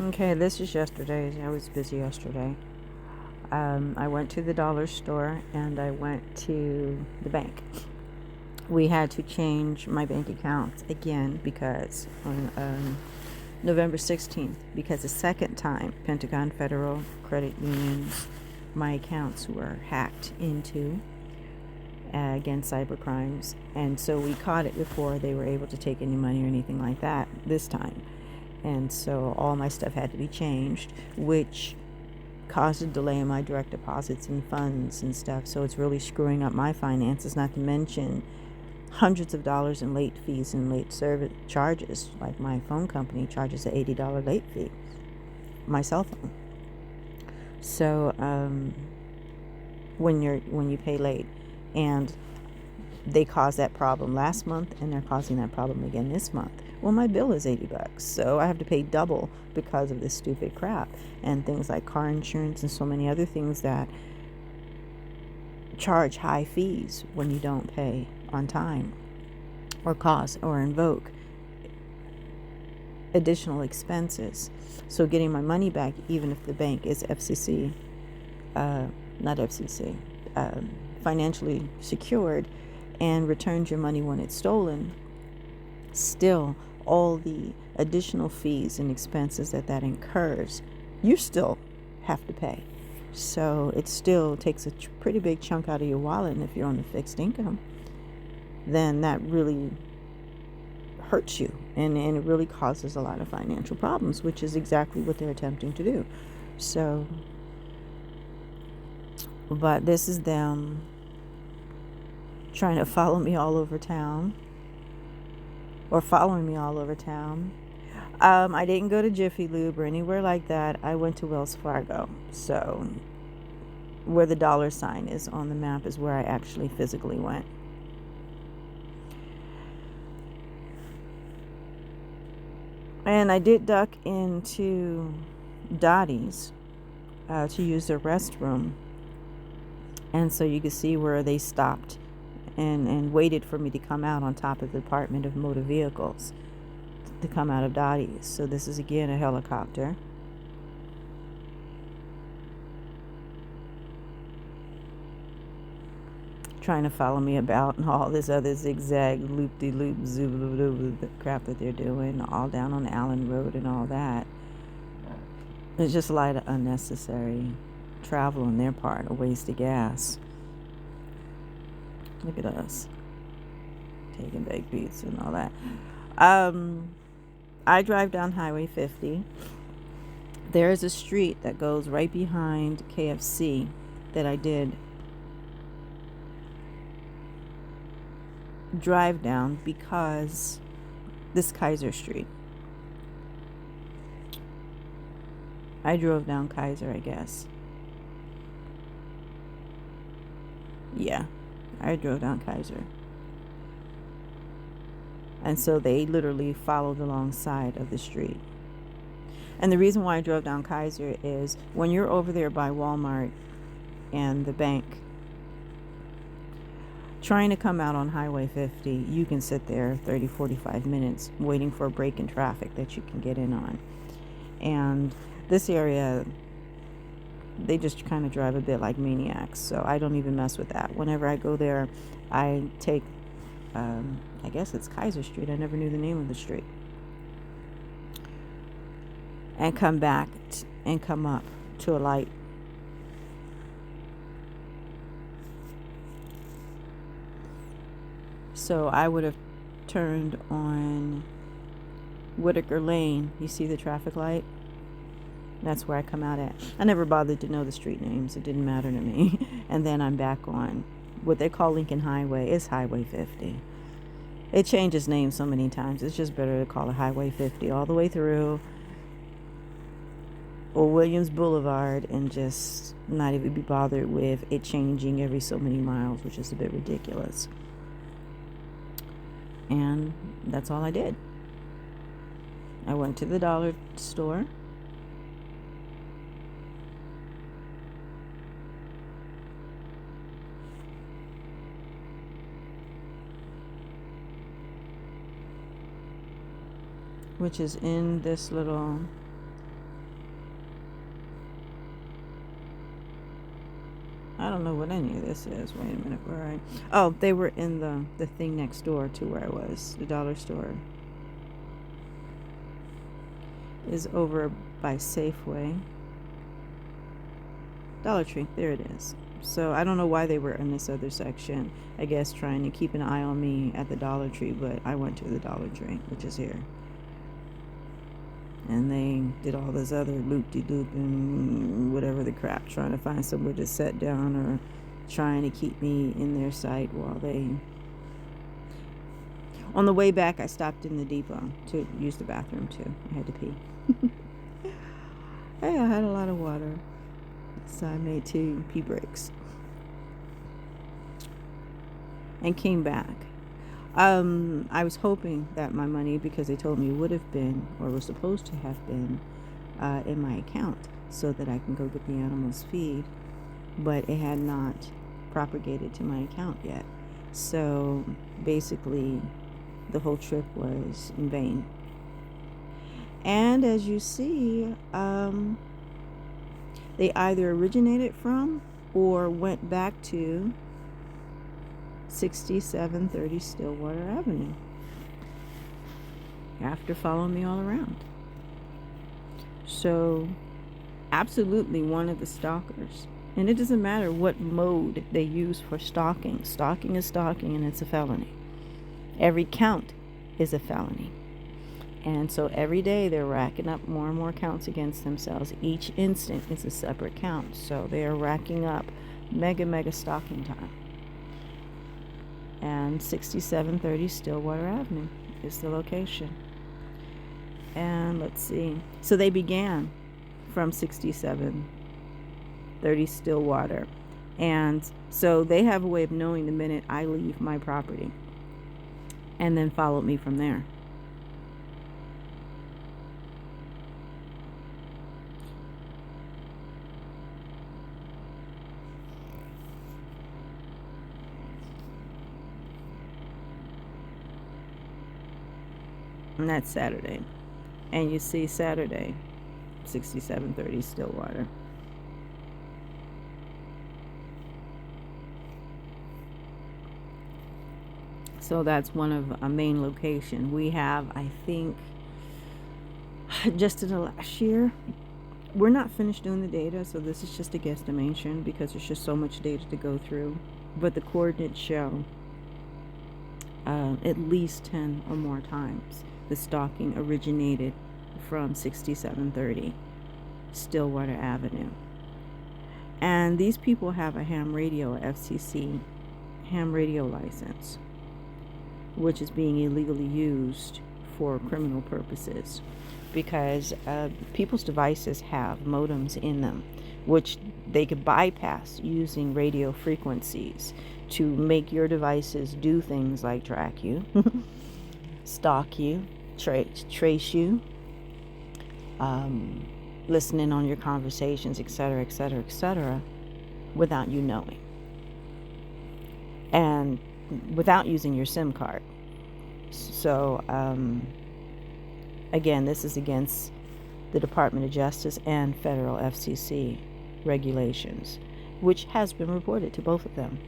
Okay, this is yesterday. I was busy yesterday. I went to the dollar store and I went to the bank. We had to change my bank account again because on November 16th, because the second time Pentagon Federal Credit Unions, my accounts were hacked into against cyber crimes. And so we caught it before they were able to take any money or anything like that this time. And so all my stuff had to be changed, which caused a delay in my direct deposits and funds and stuff. So it's really screwing up my finances, not to mention hundreds of dollars in late fees and late service charges. Like my phone company charges an $80 late fee, my cell phone. So when you pay late, and they caused that problem last month and they're causing that problem again this month. Well, my bill is $80, so I have to pay double because of this stupid crap. And things like car insurance and so many other things that charge high fees when you don't pay on time, or cause or invoke additional expenses. So getting my money back, even if the bank is FCC, not FCC, financially secured, and returns your money when it's stolen, still all the additional fees and expenses that incurs, you still have to pay. So it still takes a pretty big chunk out of your wallet. And if you're on a fixed income, then that really hurts you, and it really causes a lot of financial problems, which is exactly what they're attempting to do. So, but this is them trying to follow me all over town, or following me all over town. I didn't go to Jiffy Lube or anywhere like that. I went to Wells Fargo. So where the dollar sign is on the map is where I actually physically went. And I did duck into Dottie's to use their restroom. And so you can see where they stopped and waited for me to come out on top of the Department of Motor Vehicles to come out of Dottie's. So this is again a helicopter. Trying to follow me about and all this other zigzag loop-de-loop zoop crap that they're doing all down on Allen Road and all that. It's just a lot of unnecessary travel on their part, a waste of gas. Look at us taking baked beets and all that. I drive down Highway 50. There is a street that goes right behind KFC that I did drive down because this Kaiser Street. I drove down Kaiser, I guess. Yeah, I drove down Kaiser. And so they literally followed alongside of the street. And the reason why I drove down Kaiser is when you're over there by Walmart and the bank, trying to come out on Highway 50, you can sit there 30, 45 minutes waiting for a break in traffic that you can get in on. And this area, they just kind of drive a bit like maniacs, so I don't even mess with that. Whenever I go there, I take, I guess it's Kaiser Street. I never knew the name of the street. And come back and come up to a light. So I would have turned on Whitaker Lane. You see the traffic light? That's where I come out at. I never bothered to know the street names. It didn't matter to me. And then I'm back on what they call Lincoln Highway. It's Highway 50. It changes names so many times. It's just better to call it Highway 50 all the way through, or Williams Boulevard, and just not even be bothered with it changing every so many miles, which is a bit ridiculous. And that's all I did. I went to the dollar store. Which is in this little I don't know what any of this is. Wait a minute, oh, they were in the thing next door to where I was. The dollar store is over by Safeway. Dollar Tree, there it is. So I don't know why they were in this other section. I guess trying to keep an eye on me at the Dollar Tree, but I went to the Dollar Tree, which is here. And they did all this other loop-de-loop and whatever the crap, trying to find somewhere to sit down or trying to keep me in their sight while they... On the way back, I stopped in the depot to use the bathroom, too. I had to pee. Hey, I had a lot of water. So I made 2 pee breaks. And came back. I was hoping that my money, because they told me it would have been, or was supposed to have been, in my account, so that I can go get the animals feed, but it had not propagated to my account yet. So basically, the whole trip was in vain. And as you see, they either originated from or went back to 6730 Stillwater Avenue after following me all around. So, absolutely one of the stalkers. And it doesn't matter what mode they use for stalking. Stalking is stalking, and it's a felony. Every count is a felony. And so every day they're racking up more and more counts against themselves. Each instant is a separate count. So they are racking up mega stalking time. And 6730 Stillwater Avenue is the location. And let's see. So they began from 6730 Stillwater. And so they have a way of knowing the minute I leave my property. And then followed me from there. And that's Saturday. And you see Saturday, 6730 Stillwater. So that's one of a main location. We have, I think, just in the last year, we're not finished doing the data, so this is just a guesstimation because there's just so much data to go through. But the coordinates show at least 10 or more times the stalking originated from 6730 Stillwater Avenue. And these people have a ham radio, FCC ham radio license, which is being illegally used for criminal purposes because people's devices have modems in them, which they could bypass using radio frequencies to make your devices do things like track you, stalk you, trace you, listening on your conversations, etc., etc., etc., without you knowing. And without using your SIM card. So, again, this is against the Department of Justice and federal FCC regulations, which has been reported to both of them.